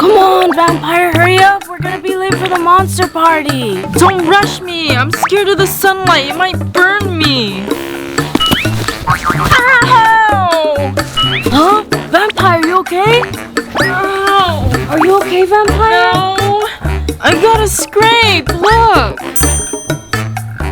Come on, vampire, hurry up. We're gonna be late for the monster party. Don't rush me. I'm scared of the sunlight. It might burn me. Ow! Huh? Vampire, you okay? Ow! Are you okay, vampire? No! I got a scrape. Look.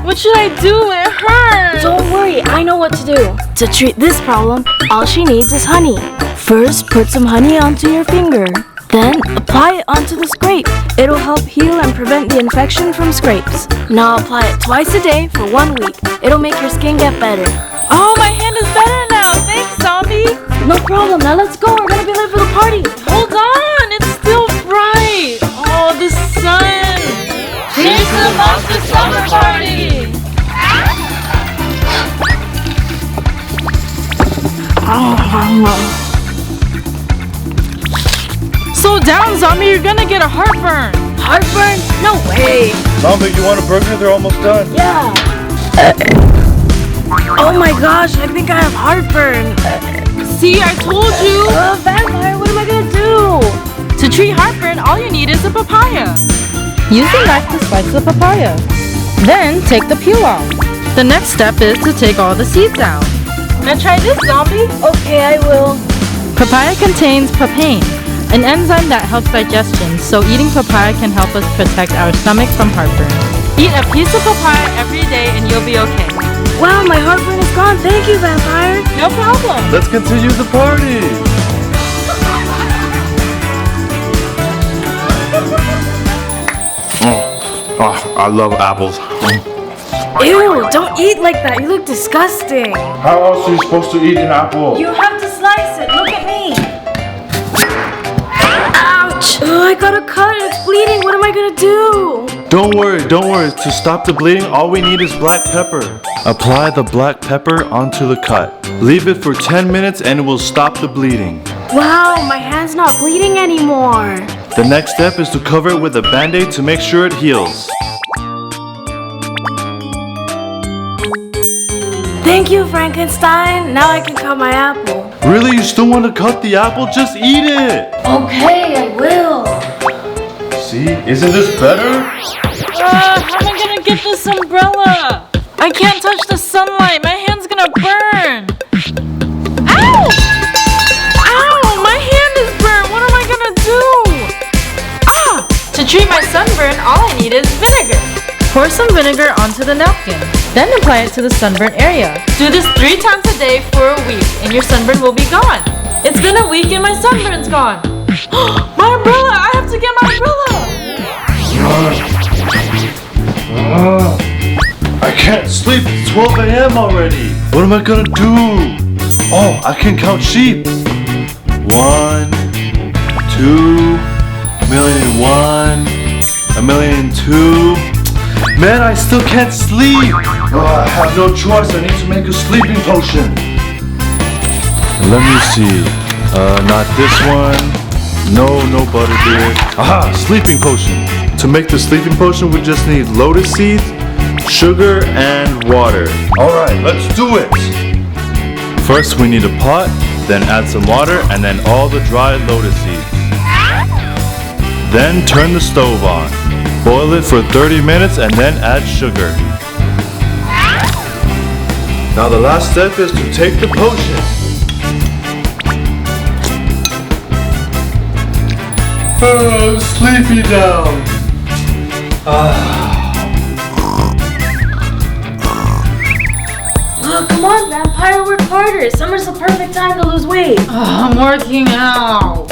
What should I do? It hurts. Don't worry, I know what to do. To treat this problem, all she needs is honey. First, put some honey onto your finger. Then, apply it onto the scrape. It'll help heal and prevent the infection from scrapes. Now apply it twice a day for 1 week. It'll make your skin get better. Oh, my hand is better now. Thanks, zombie. No problem, now let's go. We're gonna be late for the party. Hold on, it's still bright. Oh, the sun. Here's the monster summer party. Slow down, zombie. You're gonna get a heartburn. Heartburn? No way. Zombie, you want a burger? They're almost done. Yeah. Oh my gosh, I think I have heartburn. See, I told you. Vampire, what am I gonna do? To treat heartburn, all you need is a papaya. Use a knife to slice the papaya. Then take the peel off. The next step is to take all the seeds out. Now try this, zombie. Okay, I will. Papaya contains papain, an enzyme that helps digestion, so eating papaya can help us protect our stomach from heartburn. Eat a piece of papaya every day and you'll be okay. Wow, my heartburn is gone. Thank you, vampire. No problem. Let's continue the party. I love apples. Ew, don't eat like that. You look disgusting. How else are you supposed to eat an apple? You have to slice it. Look at me. Ouch. I got a cut. It's bleeding. What am I going to do? Don't worry. To stop the bleeding, all we need is black pepper. Apply the black pepper onto the cut. Leave it for 10 minutes and it will stop the bleeding. Wow, my hand's not bleeding anymore. The next step is to cover it with a band-aid to make sure it heals. Thank you, Frankenstein. Now I can cut my apple. Really? You still want to cut the apple? Just eat it! Okay, I will. See? Isn't this better? How am I gonna get this umbrella? I can't touch the sunlight. My hand's gonna burn. Ow! Ow! My hand is burned. What am I gonna do? To treat my sunburn, all I need is vinegar. Pour some vinegar onto the napkin. Then apply it to the sunburn area. Do this 3 times a day for a week and your sunburn will be gone. It's been a week and my sunburn's gone. My umbrella! I have to get my umbrella! I can't sleep. It's 12 a.m. already. What am I gonna do? Oh, I can count sheep. 1, 2, 1,000,001, 1,000,002. Man, I still can't sleep. I have no choice. I need to make a sleeping potion. Let me see. Not this one. No butter beer. Aha, sleeping potion. To make the sleeping potion, we just need lotus seeds, sugar, and water. Alright, let's do it. First, we need a pot, then add some water, and then all the dried lotus seeds. Then turn the stove on. Boil it for 30 minutes and then add sugar. Now the last step is to take the potion. I'm sleepy now. Come on, vampire, work harder. Summer's the perfect time to lose weight. I'm working out.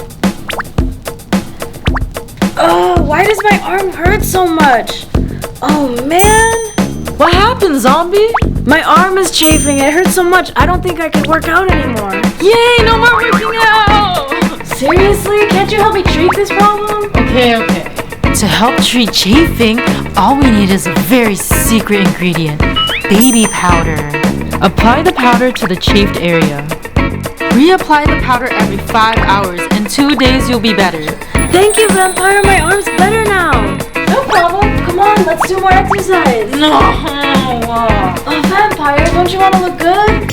Why does my arm hurt so much? Oh man. What happened, zombie? My arm is chafing. It hurts so much. I don't think I can work out anymore. Yay, no more working out. Seriously? Can't you help me treat this problem? Okay. To help treat chafing, all we need is a very secret ingredient, baby powder. Apply the powder to the chafed area. Reapply the powder every 5 hours. In 2 days, you'll be better. Thank you, vampire. My arm's better now. No problem. Come on, let's do more exercise. No. Vampire, don't you want to look good?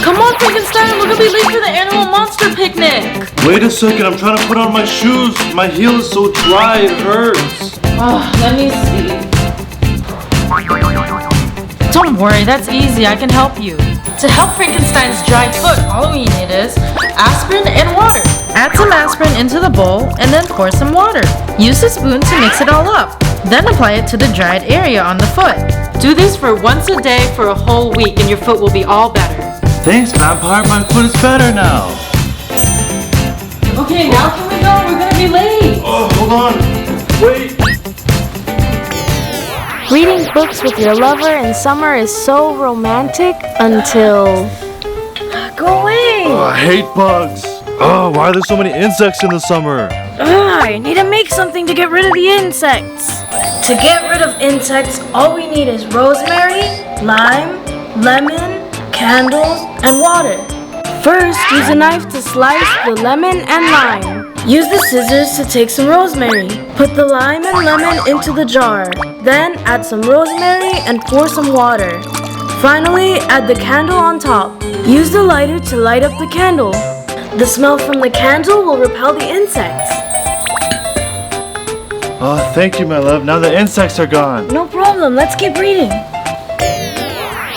Come on, Frankenstein, we're gonna be late for the animal monster picnic. Wait a second, I'm trying to put on my shoes. My heel is so dry, it hurts. Oh, let me see. Don't worry, that's easy. I can help you. To help Frankenstein's dry foot, all we need is aspirin and water. Add some aspirin into the bowl and then pour some water. Use a spoon to mix it all up. Then apply it to the dried area on the foot. Do this for once a day for a whole week and your foot will be all better. Thanks, Vampire. My foot is better now. Okay, now can we go? We're gonna be late. Oh, hold on. Wait. Reading books with your lover in summer is so romantic until... Go away! Oh, I hate bugs. Oh, why are there so many insects in the summer? I need to make something to get rid of the insects. To get rid of insects, all we need is rosemary, lime, lemon, candles, and water. First, use a knife to slice the lemon and lime. Use the scissors to take some rosemary. Put the lime and lemon into the jar. Then add some rosemary and pour some water. Finally, add the candle on top. Use the lighter to light up the candle. The smell from the candle will repel the insects. Oh, thank you, my love. Now the insects are gone. No problem, let's keep reading.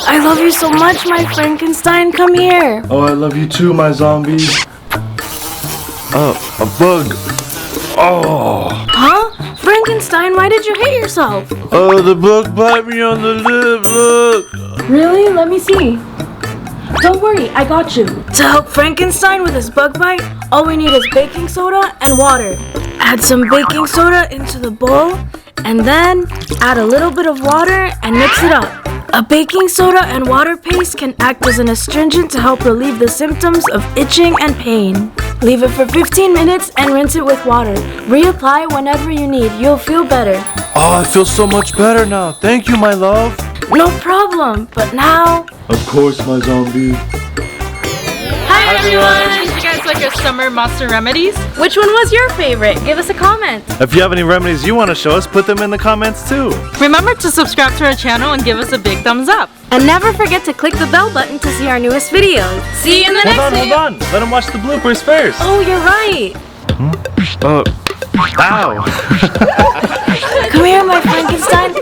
I love you so much, my Frankenstein. Come here. Oh, I love you too, my zombie. Oh, a bug. Oh. Huh? Frankenstein, why did you hit yourself? Oh, the bug bit me on the lip. Look. Really? Let me see. Don't worry, I got you. To help Frankenstein with his bug bite, all we need is baking soda and water. Add some baking soda into the bowl, and then add a little bit of water and mix it up. A baking soda and water paste can act as an astringent to help relieve the symptoms of itching and pain. Leave it for 15 minutes and rinse it with water. Reapply whenever you need. You'll feel better. Oh, I feel so much better now. Thank you, my love. No problem, but now... Of course, my zombie. Hi everyone! Did you guys like our summer monster remedies? Which one was your favorite? Give us a comment. If you have any remedies you want to show us, put them in the comments too. Remember to subscribe to our channel and give us a big thumbs up. And never forget to click the bell button to see our newest videos. See you in the next video. Hold on. Let them watch the bloopers first. Oh, you're right. Ow. Come here, my Frankenstein.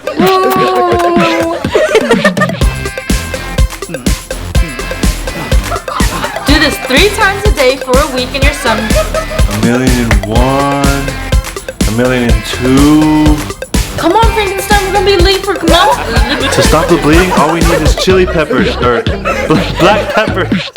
Do this 3 times a day for a week in your sun. 1,000,001, 1,000,002. Come on, Frankenstein, we're gonna be late for To stop the bleeding, all we need is chili peppers or black peppers.